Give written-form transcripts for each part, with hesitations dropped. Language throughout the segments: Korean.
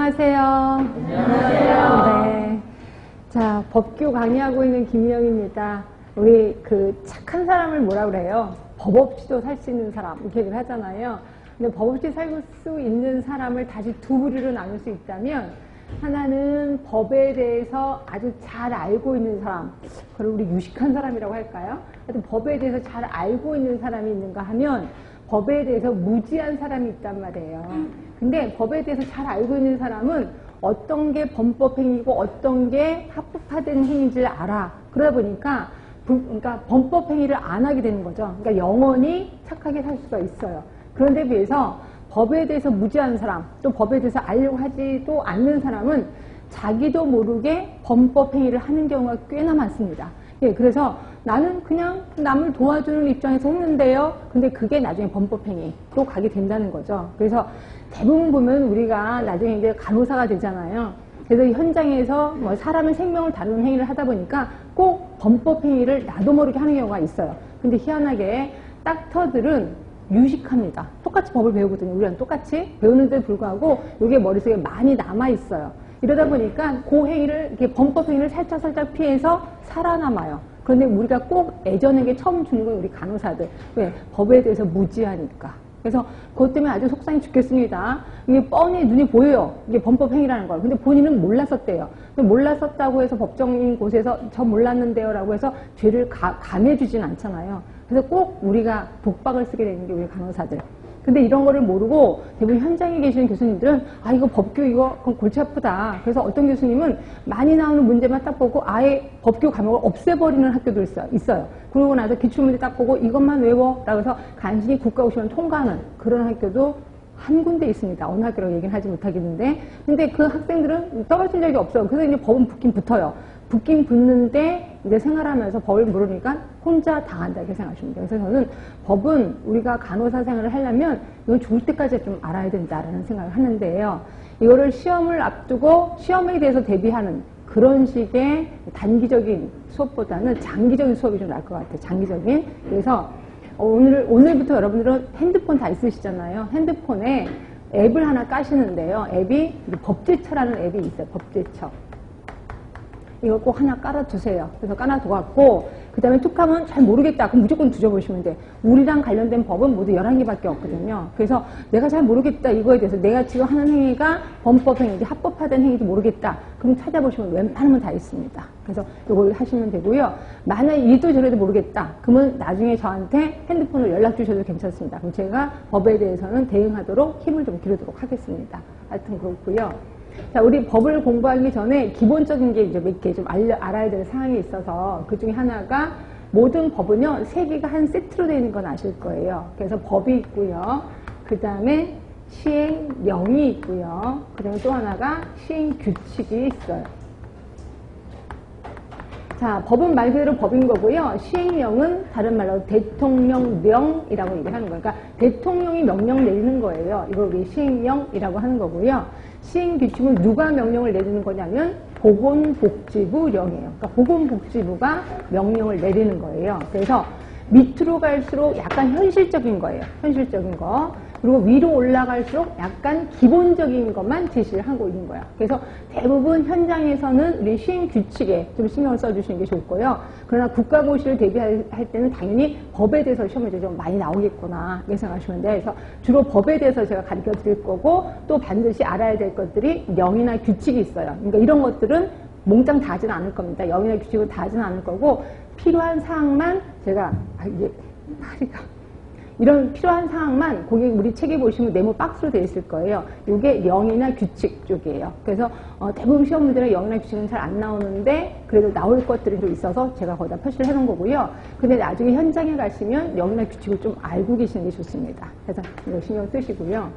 안녕하세요. 안녕하세요. 네. 자, 법규 강의하고 있는 김희영입니다. 우리 그 착한 사람을 뭐라 그래요? 법 없이도 살 수 있는 사람, 이렇게 얘기를 하잖아요. 근데 법 없이 살 수 있는 사람을 다시 두 부류로 나눌 수 있다면, 하나는 법에 대해서 아주 잘 알고 있는 사람, 그걸 우리 유식한 사람이라고 할까요? 하여튼 법에 대해서 잘 알고 있는 사람이 있는가 하면, 법에 대해서 무지한 사람이 있단 말이에요. 근데 법에 대해서 잘 알고 있는 사람은 어떤 게 범법행위고 어떤 게 합법화된 행위인지를 알아. 그러다 보니까 그러니까 범법행위를 안 하게 되는 거죠. 그러니까 영원히 착하게 살 수가 있어요. 그런데 비해서 법에 대해서 무지한 사람, 또 법에 대해서 알려고 하지도 않는 사람은 자기도 모르게 범법행위를 하는 경우가 꽤나 많습니다. 예, 그래서 나는 그냥 남을 도와주는 입장에서 했는데요. 근데 그게 나중에 범법행위로 가게 된다는 거죠. 그래서 대부분 보면 우리가 나중에 이제 간호사가 되잖아요. 그래서 현장에서 뭐 사람의 생명을 다루는 행위를 하다 보니까 꼭 범법행위를 나도 모르게 하는 경우가 있어요. 근데 희한하게 닥터들은 유식합니다. 똑같이 법을 배우거든요. 우리랑 똑같이 배우는데도 불구하고 이게 머릿속에 많이 남아있어요. 이러다 보니까 그 행위를, 이렇게 범법행위를 살짝 피해서 살아남아요. 그런데 우리가 꼭 애전에게 처음 주는 건 우리 간호사들. 왜? 법에 대해서 무지하니까. 그래서 그것 때문에 아주 속상해 죽겠습니다. 이게 뻔히 눈이 보여요. 이게 범법행위라는 걸. 근데 본인은 몰랐었대요. 근데 몰랐었다고 해서 법정인 곳에서 저 몰랐는데요 라고 해서 죄를 감해주진 않잖아요. 그래서 꼭 우리가 독박을 쓰게 되는 게 우리 간호사들. 근데 이런 거를 모르고 대부분 현장에 계시는 교수님들은 아 이거 법규 이거 골치 아프다. 그래서 어떤 교수님은 많이 나오는 문제만 딱 보고 아예 법규 과목을 없애버리는 학교도 있어요. 그러고 나서 기출문제 딱 보고 이것만 외워 라고 해서 간신히 국가고시만 통과하는 그런 학교도 한 군데 있습니다. 어느 학교라고 얘기는 하지 못하겠는데 근데 그 학생들은 떨어진 적이 없어요. 그래서 이제 법은 붙긴 붙어요. 붙긴 붙는데 이제 생활하면서 법을 모르니까 혼자 당한다 이렇게 생각하시면 돼요. 그래서 저는 법은 우리가 간호사 생활을 하려면 이건 죽을 때까지 좀 알아야 된다라는 생각을 하는데요. 이거를 시험을 앞두고 시험에 대해서 대비하는 그런 식의 단기적인 수업보다는 장기적인 수업이 좀 나을 것 같아요. 장기적인. 그래서 오늘부터 여러분들은 핸드폰 다 있으시잖아요. 핸드폰에 앱을 하나 까시는데요. 앱이 법제처라는 앱이 있어요. 법제처. 이걸 꼭 하나 깔아두세요. 그래서 깔아두고 그 다음에 툭하면 잘 모르겠다. 그럼 무조건 뒤져보시면 돼. 우리랑 관련된 법은 모두 11개밖에 없거든요. 그래서 내가 잘 모르겠다. 이거에 대해서 내가 지금 하는 행위가 범법행위인지 합법화된 행위인지 모르겠다. 그럼 찾아보시면 웬만하면 다 있습니다. 그래서 이걸 하시면 되고요. 만약 이도 저래도 모르겠다. 그러면 나중에 저한테 핸드폰으로 연락 주셔도 괜찮습니다. 그럼 제가 법에 대해서는 대응하도록 힘을 좀 기르도록 하겠습니다. 하여튼 그렇고요. 자, 우리 법을 공부하기 전에 기본적인 게 이제 몇 개 좀 알아야 될 사항이 있어서 그 중에 하나가 모든 법은요, 3개가 한 세트로 되어 있는 건 아실 거예요. 그래서 법이 있고요. 그 다음에 시행령이 있고요. 그 다음에 또 하나가 시행규칙이 있어요. 자, 법은 말 그대로 법인 거고요. 시행령은 다른 말로 대통령령이라고 얘기하는 거예요. 그러니까 대통령이 명령 내리는 거예요. 이걸 우리 시행령이라고 하는 거고요. 시행규칙은 누가 명령을 내리는 거냐면 보건복지부령이에요. 그러니까 보건복지부가 명령을 내리는 거예요. 그래서 밑으로 갈수록 약간 현실적인 거예요. 현실적인 거. 그리고 위로 올라갈수록 약간 기본적인 것만 제시를 하고 있는 거야. 그래서 대부분 현장에서는 우리 시행규칙에 좀 신경을 써주시는 게 좋을 거예요. 그러나 국가고시를 대비할 때는 당연히 법에 대해서 시험에 좀 많이 나오겠구나 이렇게 생각하시면 돼요. 그래서 주로 법에 대해서 제가 가르쳐 드릴 거고 또 반드시 알아야 될 것들이 령이나 규칙이 있어요. 그러니까 이런 것들은 몽땅 다 하지는 않을 겁니다. 령이나 규칙은 다 하지는 않을 거고 필요한 사항만 제가 이게 파리가 이런 필요한 사항만 거기 우리 책에 보시면 네모 박스로 되어 있을 거예요. 이게 령이나 규칙 쪽이에요. 그래서 대부분 시험 문제는 령이나 규칙은 잘 안 나오는데 그래도 나올 것들이 좀 있어서 제가 거기다 표시를 해놓은 거고요. 근데 나중에 현장에 가시면 령이나 규칙을 좀 알고 계시는 게 좋습니다. 그래서 이거 신경 쓰시고요.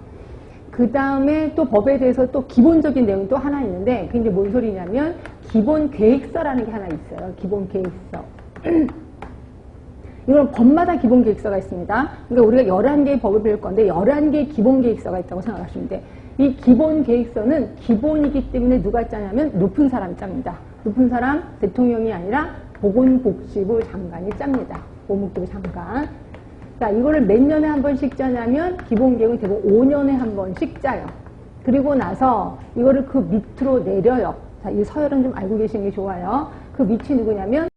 그 다음에 또 법에 대해서 또 기본적인 내용이 또 하나 있는데 그게 이제 뭔 소리냐면 기본 계획서라는 게 하나 있어요. 기본 계획서. 이건 법마다 기본 계획서가 있습니다. 그러니까 우리가 11개의 법을 배울 건데 11개의 기본 계획서가 있다고 생각하시면 돼. 이 기본 계획서는 기본이기 때문에 누가 짜냐면 높은 사람이 짭니다. 높은 사람 대통령이 아니라 보건복지부 장관이 짭니다. 보건복지부 장관. 자, 이거를 몇 년에 한 번씩 짜냐면 기본 계획은 대부분 5년에 한 번씩 짜요. 그리고 나서 이거를 그 밑으로 내려요. 자, 이 서열은 좀 알고 계시는 게 좋아요. 그 밑이 누구냐면